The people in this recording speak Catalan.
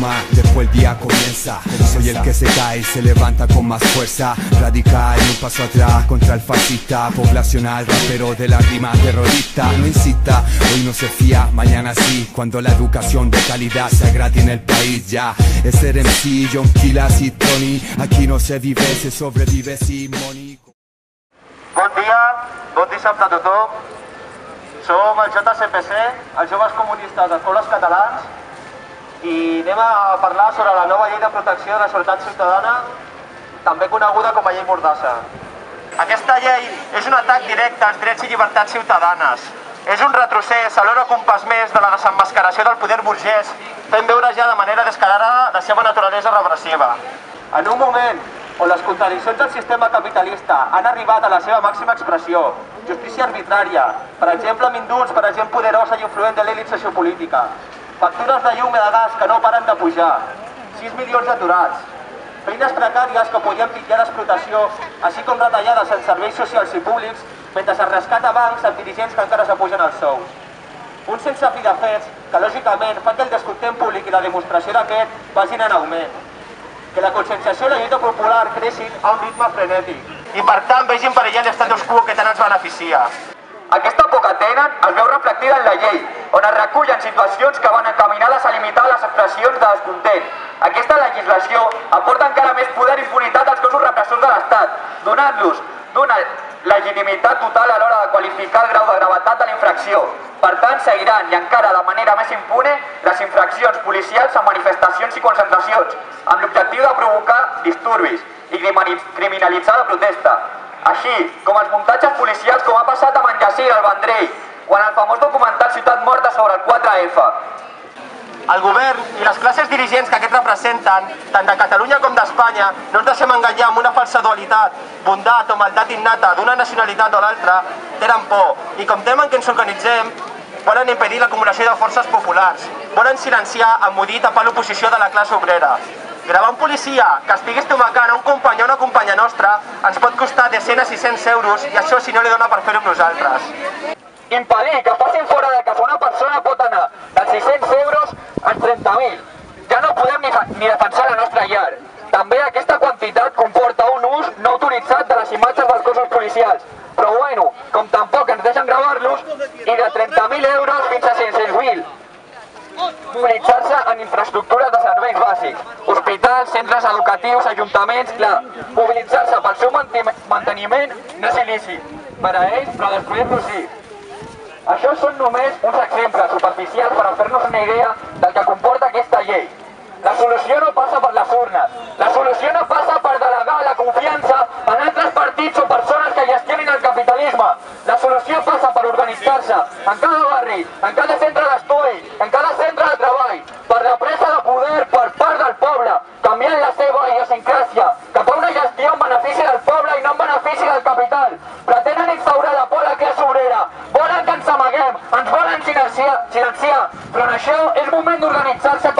fuma, después el día comienza. Soy el que se cae y se levanta con más fuerza. Radical, un paso atrás contra el fascista. Poblacional, rapero de la rima terrorista. No incita, hoy no se fía, mañana sí. Cuando la educación de calidad sea gratis en el país ya. Es ser MC, John Kilas y Tony. Aquí no se vive, se sobrevive sin money. Bon dia, bon dissabte a tothom. Som el JCPC, els Joves Comunistes dels Pobles Catalans, i anem a parlar sobre la nova llei de protecció de la seguretat ciutadana, també coneguda com a llei Mordassa. Aquesta llei és un atac directe als drets i llibertats ciutadanes. És un retrocés alhora que un pas més de la desemmascaració del poder burgès, fent veure ja de manera descarada la seva naturalesa repressiva. En un moment on les contradiccions del sistema capitalista han arribat a la seva màxima expressió, justícia arbitrària, per exemple amb indults per a gent poderosa i influent de l'elit sociopolítica, factures de llum i de gas que no paren de pujar, 6 milions d'aturats, feines precàries que podien titllar d'explotació, així com retallades en serveis socials i públics, mentre es rescata bancs amb dirigents que encara s'apugen els sous. Un sense fi de fets que, lògicament, fa que el descontent públic i la demostració d'aquest vagin en augment, que la conscienciació i la lluita popular creixin a un ritme frenètic i, per tant, vegin perillar l'estatus quo que tant ens beneficia. Aquesta por que tenen es veu reflectida en la llei, on es recullen situacions que van encaminades a limitar les expressions de descontent. Aquesta legislació aporta encara més poder i impunitat als cossos repressors de l'Estat, donant-los d'una legitimitat total a l'hora de qualificar el grau de gravetat de la infracció. Per tant, seguiran, i encara de manera més impune, les infraccions policials en manifestacions i concentracions, amb l'objectiu de provocar disturbis i criminalitzar la protesta. Així com els muntatges policials com ha passat amb en Yassir al Vendrell, o en el famós documental Ciutat Morta sobre el 4F. El govern i les classes dirigents que aquests representen, tant de Catalunya com d'Espanya, no ens deixem enganyar amb una falsa dualitat, bondat o maldat innata d'una nacionalitat o l'altra, tenen por, i com temen que ens organitzem, volen impedir l'acumulació de forces populars, volen silenciar, emmudir i tapar l'oposició de la classe obrera. Gravar un policia que estigui estomacant a un company o una companya nostra ens pot costar de 100 a 600 euros, i això si no li dona per fer-ho amb nosaltres. Impedir que passin fora de casa una persona pot anar dels 600 euros als 30.000. Ja no podem ni defensar la nostra llar. També aquesta quantitat comporta un ús no autoritzat de les imatges dels cossos policials. Però bueno, com tampoc ens deixen gravar-los, i de 30.000 euros fins a 500.000. Mobilitzar-se en infraestructures de serveis bàsics, hospitals, centres educatius, ajuntaments, clar, mobilitzar-se pel seu manteniment no és il·lícit per a ells, però destruir-los sí. Això són només uns exemples superficials per fer-nos una idea del que comporta aquesta llei. La solució no passa per les urnes, la solució no passa per delegar la confiança en altres partits o persones que gestionin el capitalisme. La solució passa per organitzar-se en cada barri, en cada centre d'estudi, en cada centre de treball, per la presa de poder per part del poble, canviant la seva idiosincràsia cap a una gestió en benefici del poble i no en benefici del capital. Pretenen instaurar la por a la classe obrera, volen que ens amaguem, ens volen silenciar, però en això és moment d'organitzar-se